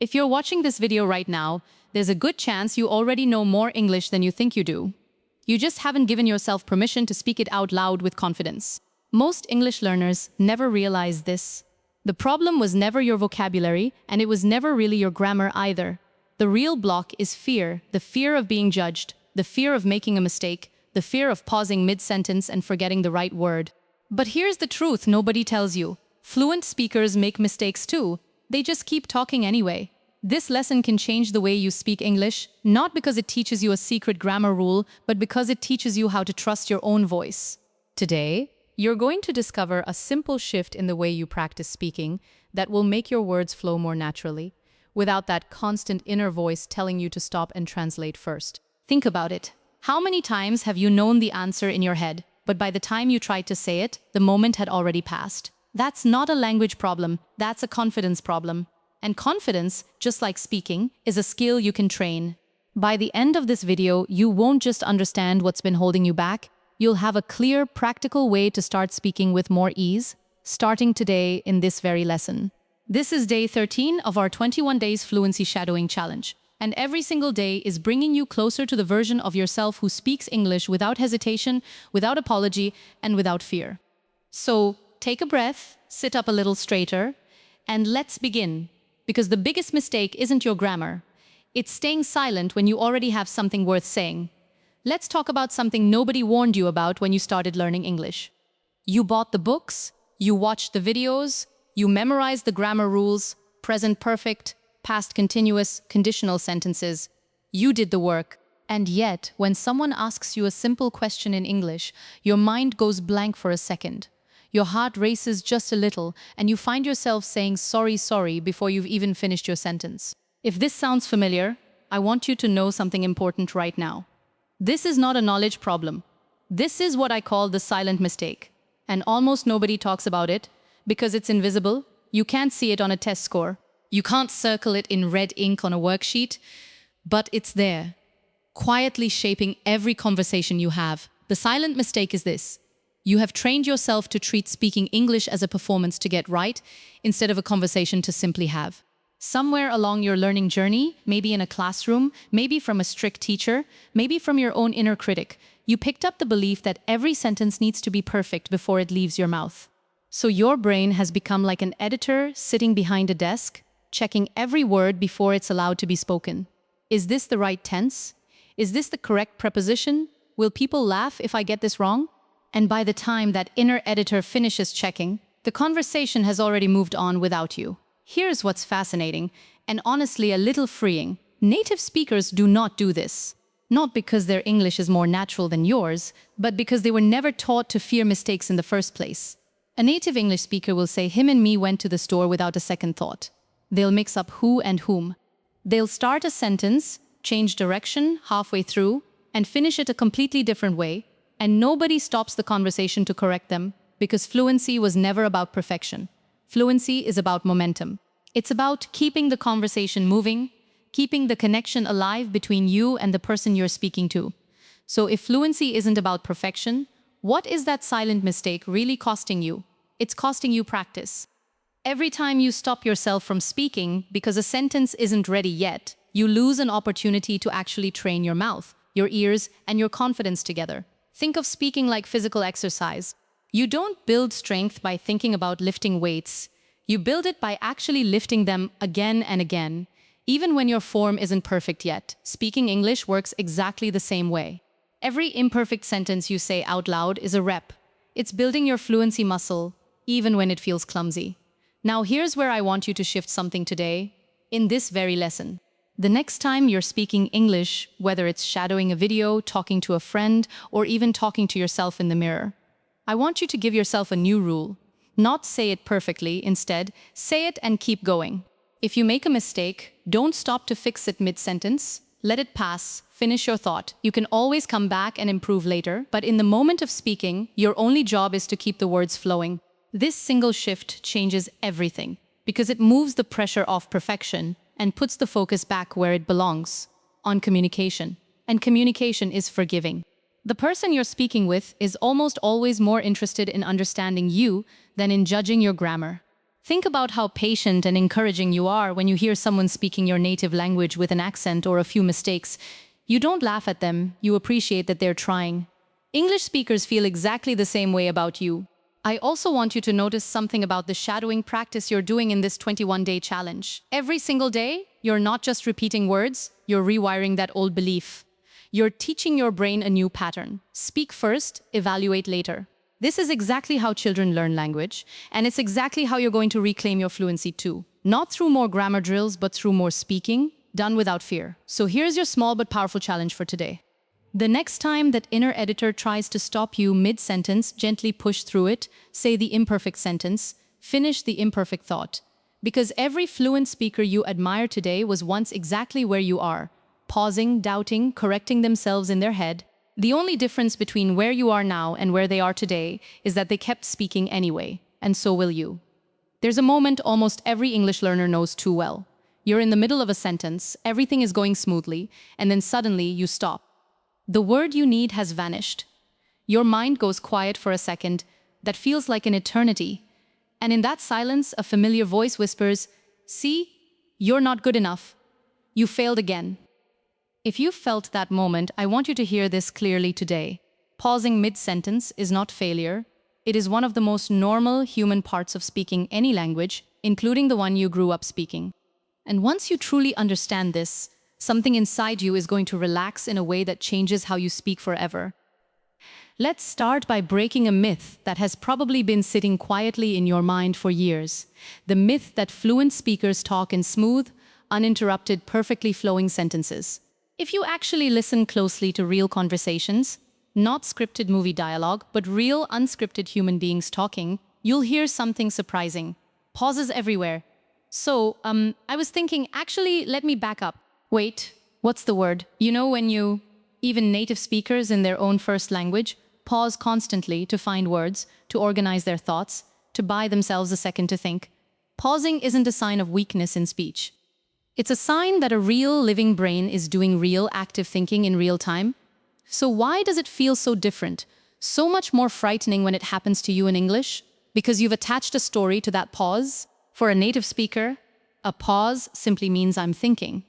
If you're watching this video right now, there's a good chance you already know more English than you think you do. You just haven't given yourself permission to speak it out loud with confidence. Most English learners never realize this. The problem was never your vocabulary, and it was never really your grammar either. The real block is fear, the fear of being judged, the fear of making a mistake, the fear of pausing mid-sentence and forgetting the right word. But here's the truth nobody tells you. Fluent speakers make mistakes too. They just keep talking anyway. This lesson can change the way you speak English, not because it teaches you a secret grammar rule, but because it teaches you how to trust your own voice. Today, you're going to discover a simple shift in the way you practice speaking that will make your words flow more naturally, without that constant inner voice telling you to stop and translate first. Think about it. How many times have you known the answer in your head, but by the time you tried to say it, the moment had already passed? That's not a language problem, that's a confidence problem. And confidence, just like speaking, is a skill you can train. By the end of this video, you won't just understand what's been holding you back, you'll have a clear, practical way to start speaking with more ease, starting today in this very lesson. This is day 13 of our 21 Days Fluency Shadowing Challenge, and every single day is bringing you closer to the version of yourself who speaks English without hesitation, without apology, and without fear. So, take a breath, sit up a little straighter, and let's begin. Because the biggest mistake isn't your grammar. It's staying silent when you already have something worth saying. Let's talk about something nobody warned you about when you started learning English. You bought the books, you watched the videos, you memorized the grammar rules, present perfect, past continuous, conditional sentences. You did the work. And yet, when someone asks you a simple question in English, your mind goes blank for a second. Your heart races just a little, and you find yourself saying sorry before you've even finished your sentence. If this sounds familiar, I want you to know something important right now. This is not a knowledge problem. This is what I call the silent mistake. And almost nobody talks about it because it's invisible. You can't see it on a test score. You can't circle it in red ink on a worksheet, but it's there, quietly shaping every conversation you have. The silent mistake is this. You have trained yourself to treat speaking English as a performance to get right, instead of a conversation to simply have. Somewhere along your learning journey, maybe in a classroom, maybe from a strict teacher, maybe from your own inner critic, you picked up the belief that every sentence needs to be perfect before it leaves your mouth. So your brain has become like an editor sitting behind a desk, checking every word before it's allowed to be spoken. Is this the right tense? Is this the correct preposition? Will people laugh if I get this wrong? And by the time that inner editor finishes checking, the conversation has already moved on without you. Here's what's fascinating, and honestly a little freeing. Native speakers do not do this. Not because their English is more natural than yours, but because they were never taught to fear mistakes in the first place. A native English speaker will say, him and me went to the store without a second thought. They'll mix up who and whom. They'll start a sentence, change direction halfway through, and finish it a completely different way. And nobody stops the conversation to correct them, because fluency was never about perfection. Fluency is about momentum. It's about keeping the conversation moving, keeping the connection alive between you and the person you're speaking to. So if fluency isn't about perfection, what is that silent mistake really costing you? It's costing you practice. Every time you stop yourself from speaking because a sentence isn't ready yet, you lose an opportunity to actually train your mouth, your ears, and your confidence together. Think of speaking like physical exercise. You don't build strength by thinking about lifting weights. You build it by actually lifting them again and again. Even when your form isn't perfect yet, speaking English works exactly the same way. Every imperfect sentence you say out loud is a rep. It's building your fluency muscle, even when it feels clumsy. Now here's where I want you to shift something today, in this very lesson. The next time you're speaking English, whether it's shadowing a video, talking to a friend, or even talking to yourself in the mirror, I want you to give yourself a new rule. Not say it perfectly, instead, say it and keep going. If you make a mistake, don't stop to fix it mid-sentence. Let it pass, finish your thought. You can always come back and improve later, but in the moment of speaking, your only job is to keep the words flowing. This single shift changes everything, because it moves the pressure off perfection and puts the focus back where it belongs, on communication. And communication is forgiving. The person you're speaking with is almost always more interested in understanding you than in judging your grammar. Think about how patient and encouraging you are when you hear someone speaking your native language with an accent or a few mistakes. You don't laugh at them, you appreciate that they're trying. English speakers feel exactly the same way about you. I also want you to notice something about the shadowing practice you're doing in this 21-day challenge. Every single day, you're not just repeating words, you're rewiring that old belief. You're teaching your brain a new pattern. Speak first, evaluate later. This is exactly how children learn language, and it's exactly how you're going to reclaim your fluency too. Not through more grammar drills, but through more speaking, done without fear. So here's your small but powerful challenge for today. The next time that inner editor tries to stop you mid-sentence, gently push through it, say the imperfect sentence, finish the imperfect thought. Because every fluent speaker you admire today was once exactly where you are, pausing, doubting, correcting themselves in their head. The only difference between where you are now and where they are today is that they kept speaking anyway, and so will you. There's a moment almost every English learner knows too well. You're in the middle of a sentence, everything is going smoothly, and then suddenly you stop. The word you need has vanished. Your mind goes quiet for a second that feels like an eternity. And in that silence, a familiar voice whispers, "See, you're not good enough. You failed again." If you felt that moment, I want you to hear this clearly today. Pausing mid-sentence is not failure. It is one of the most normal human parts of speaking any language, including the one you grew up speaking. And once you truly understand this, something inside you is going to relax in a way that changes how you speak forever. Let's start by breaking a myth that has probably been sitting quietly in your mind for years. The myth that fluent speakers talk in smooth, uninterrupted, perfectly flowing sentences. If you actually listen closely to real conversations, not scripted movie dialogue, but real unscripted human beings talking, you'll hear something surprising. Pauses everywhere. So, I was thinking, actually, let me back up. Wait, what's the word? You know when even native speakers in their own first language, pause constantly to find words, to organize their thoughts, to buy themselves a second to think. Pausing isn't a sign of weakness in speech. It's a sign that a real living brain is doing real active thinking in real time. So why does it feel so different, so much more frightening when it happens to you in English? Because you've attached a story to that pause? For a native speaker, a pause simply means I'm thinking.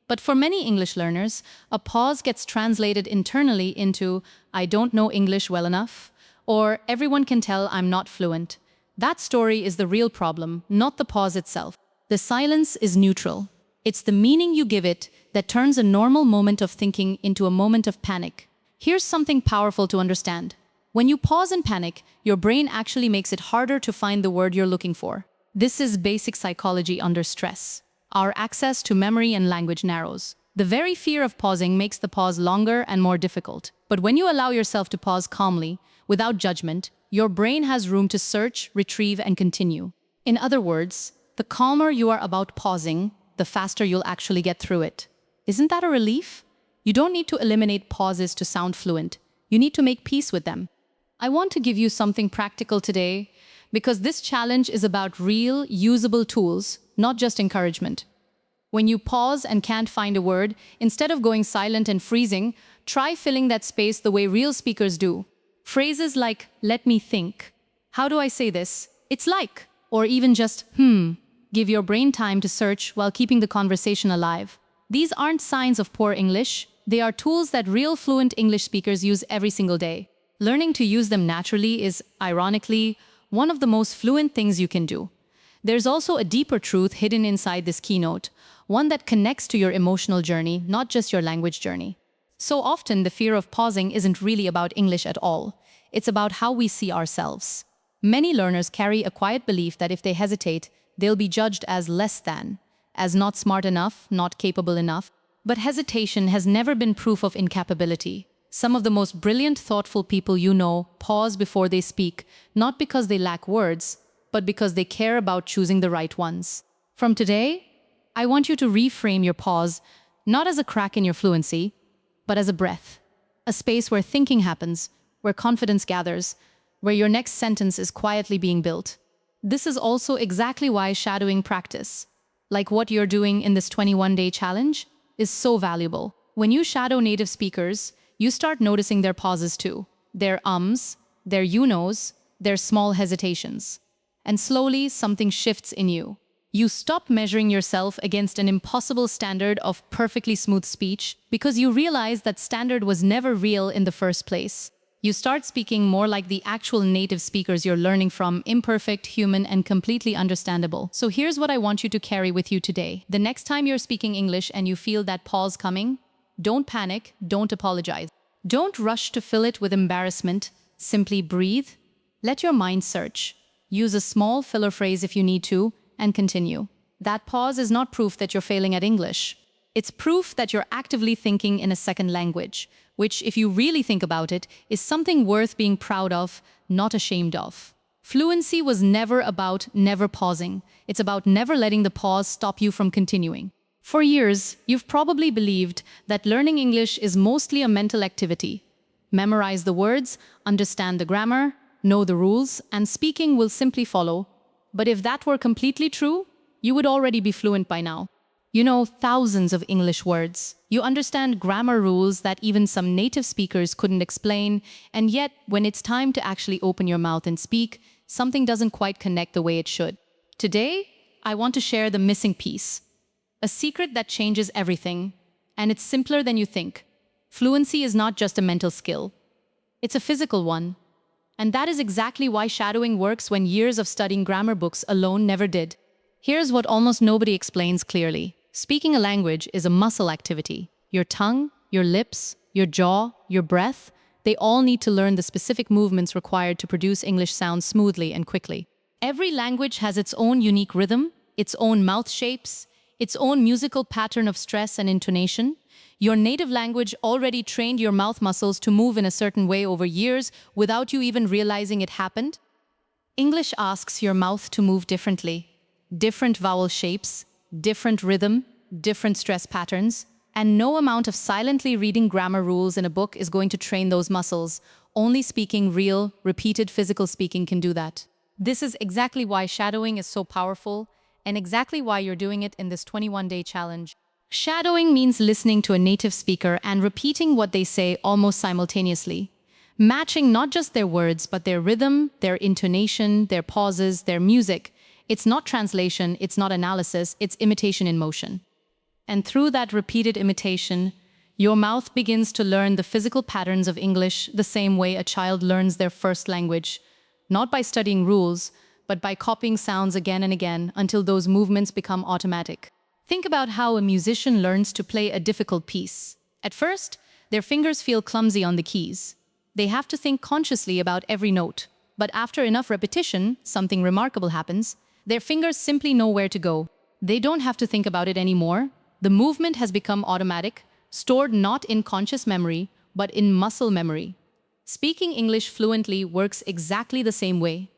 But for many English learners, a pause gets translated internally into I don't know English well enough, or everyone can tell I'm not fluent. That story is the real problem, not the pause itself. The silence is neutral. It's the meaning you give it that turns a normal moment of thinking into a moment of panic. Here's something powerful to understand. When you pause and panic, your brain actually makes it harder to find the word you're looking for. This is basic psychology under stress. Our access to memory and language narrows. The very fear of pausing makes the pause longer and more difficult. But when you allow yourself to pause calmly, without judgment, your brain has room to search, retrieve, and continue. In other words, the calmer you are about pausing, the faster you'll actually get through it. Isn't that a relief? You don't need to eliminate pauses to sound fluent. You need to make peace with them. I want to give you something practical today because this challenge is about real, usable tools, not just encouragement. When you pause and can't find a word, instead of going silent and freezing, try filling that space the way real speakers do. Phrases like, "let me think," "how do I say this?" "It's like," or even just, give your brain time to search while keeping the conversation alive. These aren't signs of poor English. They are tools that real fluent English speakers use every single day. Learning to use them naturally is, ironically, one of the most fluent things you can do. There's also a deeper truth hidden inside this keynote, one that connects to your emotional journey, not just your language journey. So often, the fear of pausing isn't really about English at all. It's about how we see ourselves. Many learners carry a quiet belief that if they hesitate, they'll be judged as less than, as not smart enough, not capable enough. But hesitation has never been proof of incapability. Some of the most brilliant, thoughtful people you know pause before they speak, not because they lack words, but because they care about choosing the right ones. From today, I want you to reframe your pause, not as a crack in your fluency, but as a breath. A space where thinking happens, where confidence gathers, where your next sentence is quietly being built. This is also exactly why shadowing practice, like what you're doing in this 21-day challenge, is so valuable. When you shadow native speakers, you start noticing their pauses too. Their ums, their you-knows, their small hesitations. And slowly, something shifts in you. You stop measuring yourself against an impossible standard of perfectly smooth speech because you realize that standard was never real in the first place. You start speaking more like the actual native speakers you're learning from, imperfect, human, and completely understandable. So here's what I want you to carry with you today. The next time you're speaking English and you feel that pause coming, don't panic, don't apologize. Don't rush to fill it with embarrassment. Simply breathe. Let your mind search. Use a small filler phrase if you need to, and continue. That pause is not proof that you're failing at English. It's proof that you're actively thinking in a second language, which, if you really think about it, is something worth being proud of, not ashamed of. Fluency was never about never pausing. It's about never letting the pause stop you from continuing. For years, you've probably believed that learning English is mostly a mental activity. Memorize the words, understand the grammar, know the rules, and speaking will simply follow. But if that were completely true, you would already be fluent by now. You know thousands of English words. You understand grammar rules that even some native speakers couldn't explain, and yet, when it's time to actually open your mouth and speak, something doesn't quite connect the way it should. Today, I want to share the missing piece. A secret that changes everything, and it's simpler than you think. Fluency is not just a mental skill. It's a physical one. And that is exactly why shadowing works when years of studying grammar books alone never did. Here's what almost nobody explains clearly. Speaking a language is a muscle activity. Your tongue, your lips, your jaw, your breath, they all need to learn the specific movements required to produce English sounds smoothly and quickly. Every language has its own unique rhythm, its own mouth shapes, its own musical pattern of stress and intonation. Your native language already trained your mouth muscles to move in a certain way over years without you even realizing it happened. English asks your mouth to move differently. Different vowel shapes, different rhythm, different stress patterns, and no amount of silently reading grammar rules in a book is going to train those muscles. Only speaking real, repeated physical speaking can do that. This is exactly why shadowing is so powerful, and exactly why you're doing it in this 21-day challenge. Shadowing means listening to a native speaker and repeating what they say almost simultaneously. Matching not just their words, but their rhythm, their intonation, their pauses, their music. It's not translation, it's not analysis, it's imitation in motion. And through that repeated imitation, your mouth begins to learn the physical patterns of English the same way a child learns their first language. Not by studying rules, but by copying sounds again and again until those movements become automatic. Think about how a musician learns to play a difficult piece. At first, their fingers feel clumsy on the keys. They have to think consciously about every note. But after enough repetition, something remarkable happens. Their fingers simply know where to go. They don't have to think about it anymore. The movement has become automatic, stored not in conscious memory, but in muscle memory. Speaking English fluently works exactly the same way.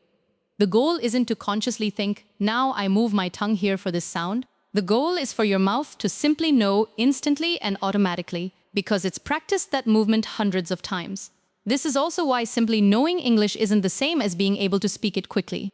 The goal isn't to consciously think, now I move my tongue here for this sound. The goal is for your mouth to simply know instantly and automatically, because it's practiced that movement hundreds of times. This is also why simply knowing English isn't the same as being able to speak it quickly.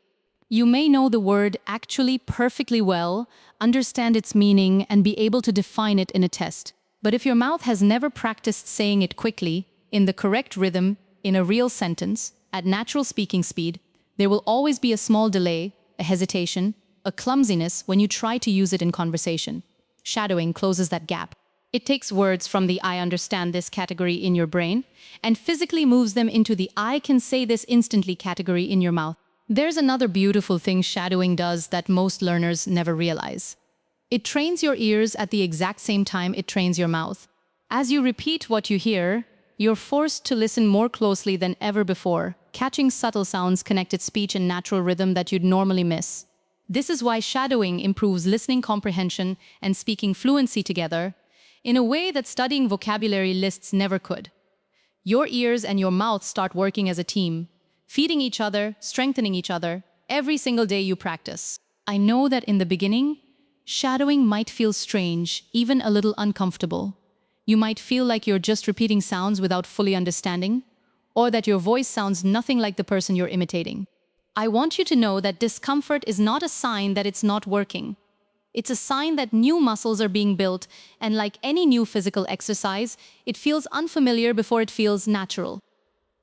You may know the word actually perfectly well, understand its meaning, and be able to define it in a test. But if your mouth has never practiced saying it quickly, in the correct rhythm, in a real sentence, at natural speaking speed, there will always be a small delay, a hesitation, a clumsiness when you try to use it in conversation. Shadowing closes that gap. It takes words from the I understand this category in your brain and physically moves them into the I can say this instantly category in your mouth. There's another beautiful thing shadowing does that most learners never realize. It trains your ears at the exact same time it trains your mouth. As you repeat what you hear, you're forced to listen more closely than ever before, catching subtle sounds, connected speech, and natural rhythm that you'd normally miss. This is why shadowing improves listening comprehension and speaking fluency together in a way that studying vocabulary lists never could. Your ears and your mouth start working as a team, feeding each other, strengthening each other, every single day you practice. I know that in the beginning, shadowing might feel strange, even a little uncomfortable. You might feel like you're just repeating sounds without fully understanding, or that your voice sounds nothing like the person you're imitating. I want you to know that discomfort is not a sign that it's not working. It's a sign that new muscles are being built, and like any new physical exercise, it feels unfamiliar before it feels natural.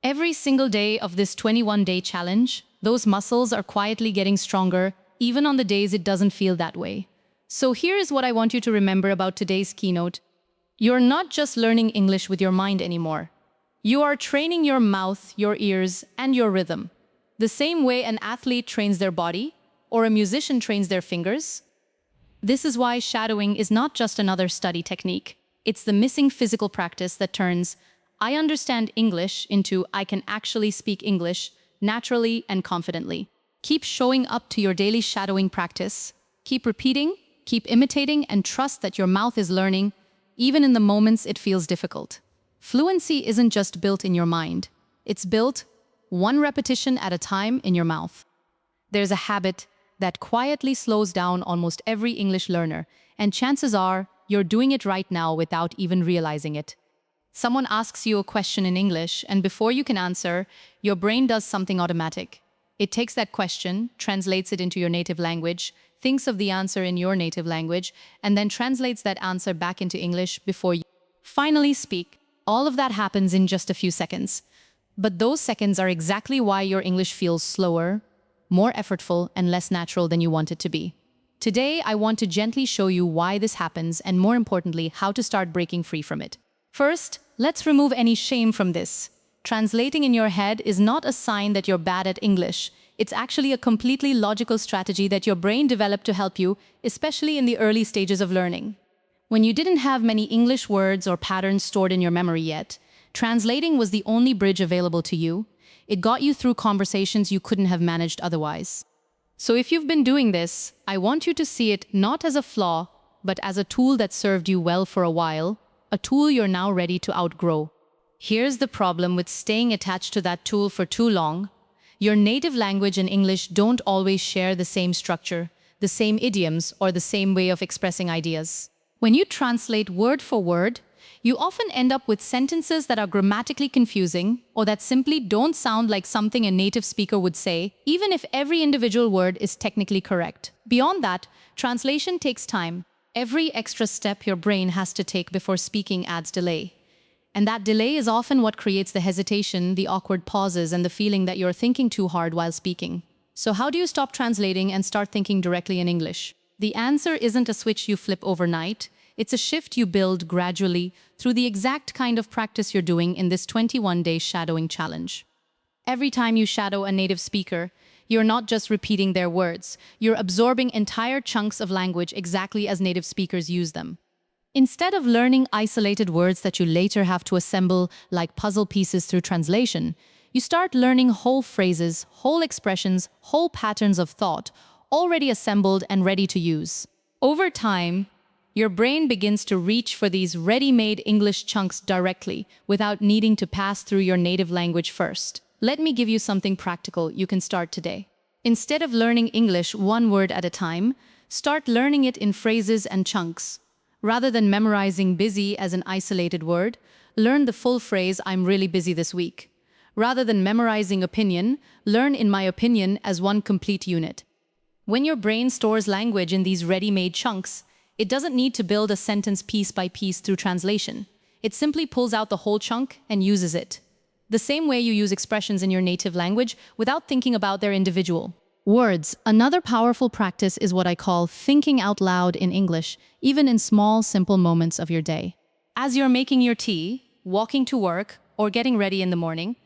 Every single day of this 21-day challenge, Those muscles are quietly getting stronger, even on the days it doesn't feel that way. So here is what I want you to remember about today's keynote. You're not just learning English with your mind anymore. You are training your mouth, your ears, and your rhythm. The same way an athlete trains their body, or a musician trains their fingers. This is why shadowing is not just another study technique. It's the missing physical practice that turns "I understand English" into "I can actually speak English" naturally and confidently. Keep showing up to your daily shadowing practice. Keep repeating, keep imitating, and trust that your mouth is learning, even in the moments it feels difficult. Fluency isn't just built in your mind. It's built one repetition at a time in your mouth. There's a habit that quietly slows down almost every English learner, and chances are you're doing it right now without even realizing it. Someone asks you a question in English, and before you can answer, your brain does something automatic. It takes that question, translates it into your native language, thinks of the answer in your native language, and then translates that answer back into English before you finally speak. All of that happens in just a few seconds. But those seconds are exactly why your English feels slower, more effortful, and less natural than you want it to be. Today, I want to gently show you why this happens and, more importantly, how to start breaking free from it. First, let's remove any shame from this. Translating in your head is not a sign that you're bad at English. It's actually a completely logical strategy that your brain developed to help you, especially in the early stages of learning. When you didn't have many English words or patterns stored in your memory yet, translating was the only bridge available to you. It got you through conversations you couldn't have managed otherwise. So if you've been doing this, I want you to see it not as a flaw, but as a tool that served you well for a while, a tool you're now ready to outgrow. Here's the problem with staying attached to that tool for too long. Your native language and English don't always share the same structure, the same idioms, or the same way of expressing ideas. When you translate word for word, you often end up with sentences that are grammatically confusing or that simply don't sound like something a native speaker would say, even if every individual word is technically correct. Beyond that, translation takes time. Every extra step your brain has to take before speaking adds delay. And that delay is often what creates the hesitation, the awkward pauses, and the feeling that you're thinking too hard while speaking. So how do you stop translating and start thinking directly in English? The answer isn't a switch you flip overnight. It's a shift you build gradually through the exact kind of practice you're doing in this 21-day shadowing challenge. Every time you shadow a native speaker, you're not just repeating their words, you're absorbing entire chunks of language exactly as native speakers use them. Instead of learning isolated words that you later have to assemble like puzzle pieces through translation, you start learning whole phrases, whole expressions, whole patterns of thought, already assembled and ready to use. Over time, your brain begins to reach for these ready-made English chunks directly without needing to pass through your native language first. Let me give you something practical you can start today. Instead of learning English one word at a time, start learning it in phrases and chunks. Rather than memorizing busy as an isolated word, learn the full phrase "I'm really busy this week." Rather than memorizing opinion, learn "in my opinion" as one complete unit. When your brain stores language in these ready-made chunks, it doesn't need to build a sentence piece by piece through translation. It simply pulls out the whole chunk and uses it. The same way you use expressions in your native language without thinking about their individual words. Another powerful practice is what I call thinking out loud in English, even in small, simple moments of your day. As you're making your tea, walking to work, or getting ready in the morning,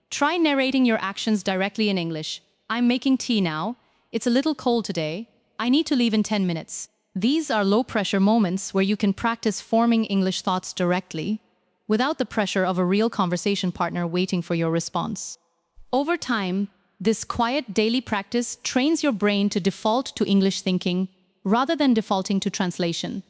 try narrating your actions directly in English. "I'm making tea now. It's a little cold today. I need to leave in 10 minutes. These are low-pressure moments where you can practice forming English thoughts directly, without the pressure of a real conversation partner waiting for your response. Over time, this quiet daily practice trains your brain to default to English thinking rather than defaulting to translation.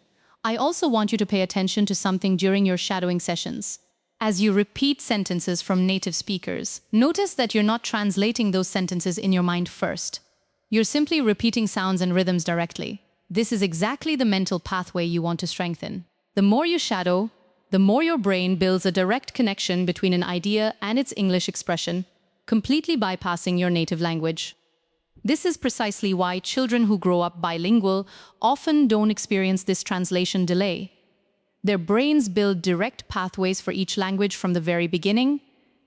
I also want you to pay attention to something during your shadowing sessions. As you repeat sentences from native speakers, notice that you're not translating those sentences in your mind first. You're simply repeating sounds and rhythms directly. This is exactly the mental pathway you want to strengthen. The more you shadow, the more your brain builds a direct connection between an idea and its English expression, completely bypassing your native language. This is precisely why children who grow up bilingual often don't experience this translation delay. Their brains build direct pathways for each language from the very beginning,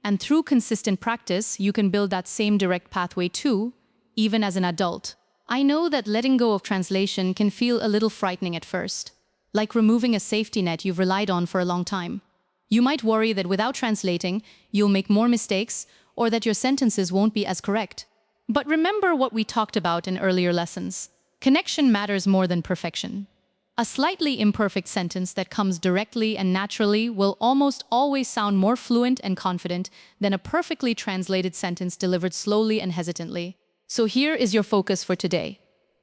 And through consistent practice, you can build that same direct pathway too, even as an adult. I know that letting go of translation can feel a little frightening at first, like removing a safety net you've relied on for a long time. You might worry that without translating, you'll make more mistakes or that your sentences won't be as correct. But remember what we talked about in earlier lessons. Connection matters more than perfection. A slightly imperfect sentence that comes directly and naturally will almost always sound more fluent and confident than a perfectly translated sentence delivered slowly and hesitantly. So here is your focus for today.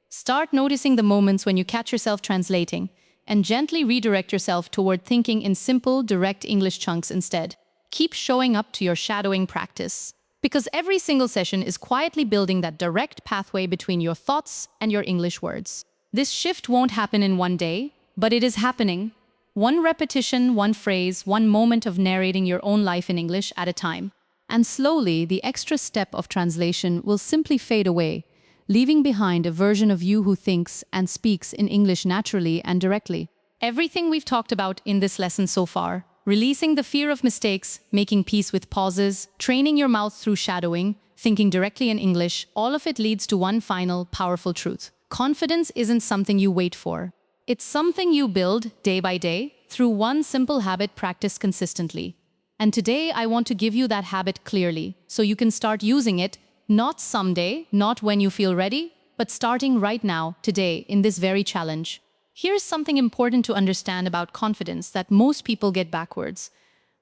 Start noticing the moments when you catch yourself translating, and gently redirect yourself toward thinking in simple, direct English chunks instead. Keep showing up to your shadowing practice, because every single session is quietly building that direct pathway between your thoughts and your English words. This shift won't happen in one day, but it is happening. One repetition, one phrase, one moment of narrating your own life in English at a time. And slowly, the extra step of translation will simply fade away, leaving behind a version of you who thinks and speaks in English naturally and directly. Everything we've talked about in this lesson so far, releasing the fear of mistakes, making peace with pauses, training your mouth through shadowing, thinking directly in English, all of it leads to one final, powerful truth. Confidence isn't something you wait for. It's something you build day by day through one simple habit practiced consistently. And today I want to give you that habit clearly, so you can start using it. Not someday, not when you feel ready, but starting right now, today, in this very challenge. Here's something important to understand about confidence that most people get backwards.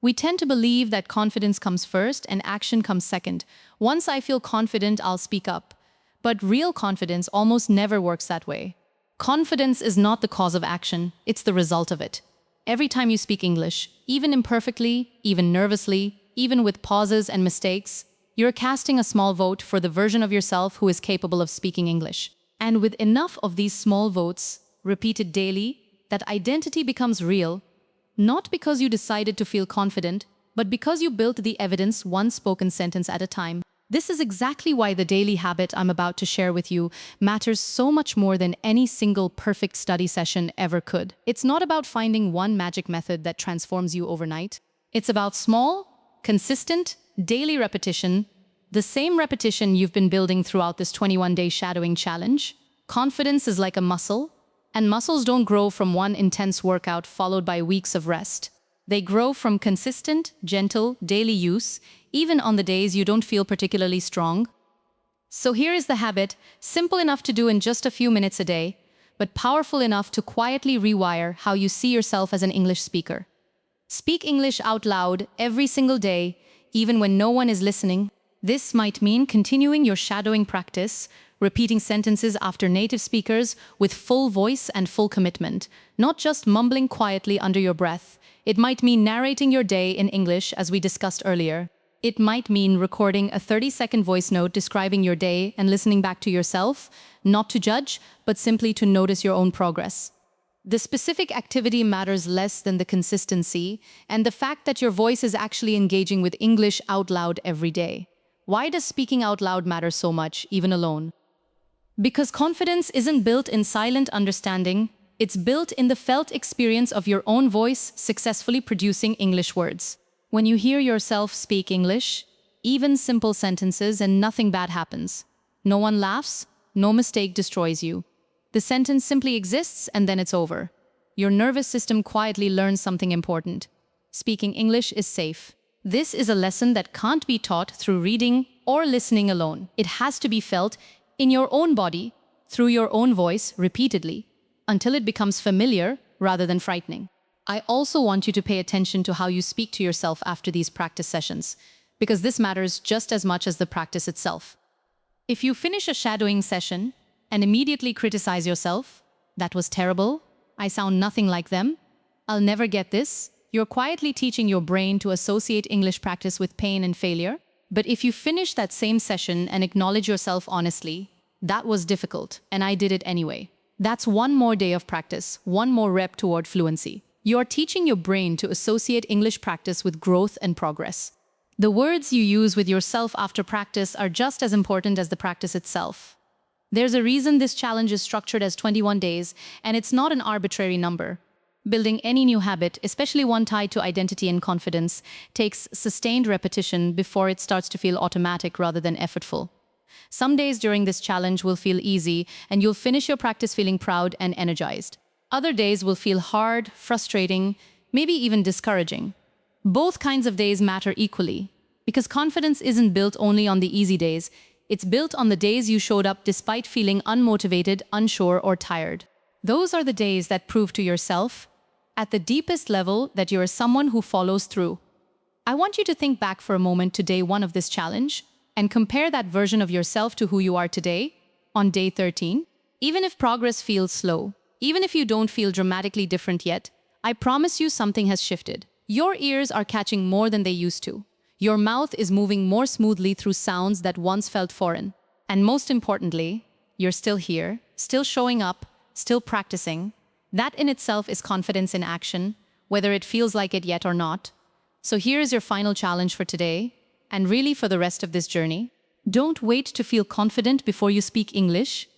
We tend to believe that confidence comes first and action comes second. Once I feel confident, I'll speak up. But real confidence almost never works that way. Confidence is not the cause of action, it's the result of it. Every time you speak English, even imperfectly, even nervously, even with pauses and mistakes, you're casting a small vote for the version of yourself who is capable of speaking English. And with enough of these small votes, repeated daily, that identity becomes real, not because you decided to feel confident, but because you built the evidence one spoken sentence at a time. This is exactly why the daily habit I'm about to share with you matters so much more than any single perfect study session ever could. It's not about finding one magic method that transforms you overnight. It's about small, consistent, daily repetition, the same repetition you've been building throughout this 21-day shadowing challenge. Confidence is like a muscle, and muscles don't grow from one intense workout followed by weeks of rest. They grow from consistent, gentle, daily use, even on the days you don't feel particularly strong. So here is the habit, simple enough to do in just a few minutes a day, but powerful enough to quietly rewire how you see yourself as an English speaker. Speak English out loud every single day, even when no one is listening. This might mean continuing your shadowing practice, repeating sentences after native speakers with full voice and full commitment, not just mumbling quietly under your breath. It might mean narrating your day in English, as we discussed earlier. It might mean recording a 30-second voice note describing your day and listening back to yourself, not to judge, but simply to notice your own progress. The specific activity matters less than the consistency and the fact that your voice is actually engaging with English out loud every day. Why does speaking out loud matter so much, even alone? Because confidence isn't built in silent understanding, it's built in the felt experience of your own voice successfully producing English words. When you hear yourself speak English, even simple sentences and nothing bad happens. No one laughs, no mistake destroys you. The sentence simply exists and then it's over. Your nervous system quietly learns something important. Speaking English is safe. This is a lesson that can't be taught through reading or listening alone. It has to be felt in your own body, through your own voice, repeatedly, until it becomes familiar rather than frightening. I also want you to pay attention to how you speak to yourself after these practice sessions, because this matters just as much as the practice itself. If you finish a shadowing session and immediately criticize yourself, "That was terrible, I sound nothing like them, I'll never get this," you're quietly teaching your brain to associate English practice with pain and failure. But if you finish that same session and acknowledge yourself honestly, "That was difficult, and I did it anyway," that's one more day of practice, one more rep toward fluency. You're teaching your brain to associate English practice with growth and progress. The words you use with yourself after practice are just as important as the practice itself. There's a reason this challenge is structured as 21 days, and it's not an arbitrary number. Building any new habit, especially one tied to identity and confidence, takes sustained repetition before it starts to feel automatic rather than effortful. Some days during this challenge will feel easy and you'll finish your practice feeling proud and energized. Other days will feel hard, frustrating, maybe even discouraging. Both kinds of days matter equally, because confidence isn't built only on the easy days, it's built on the days you showed up despite feeling unmotivated, unsure, or tired. Those are the days that prove to yourself, at the deepest level, that you're someone who follows through. I want you to think back for a moment to day 1 of this challenge and compare that version of yourself to who you are today, on day 13. Even if progress feels slow, even if you don't feel dramatically different yet, I promise you something has shifted. Your ears are catching more than they used to. Your mouth is moving more smoothly through sounds that once felt foreign. And most importantly, you're still here, still showing up, still practicing. That in itself is confidence in action, whether it feels like it yet or not. So here is your final challenge for today, and really for the rest of this journey. Don't wait to feel confident before you speak English.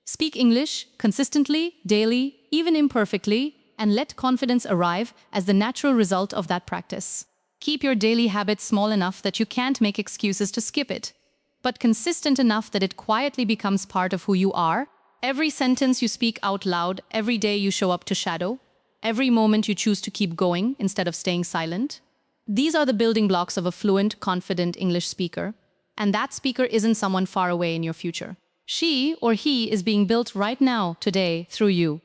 Speak English consistently, daily, even imperfectly, and let confidence arrive as the natural result of that practice. Keep your daily habits small enough that you can't make excuses to skip it, but consistent enough that it quietly becomes part of who you are. Every sentence you speak out loud, every day you show up to shadow, every moment you choose to keep going instead of staying silent. These are the building blocks of a fluent, confident English speaker, and that speaker isn't someone far away in your future. She or he is being built right now, today, through you.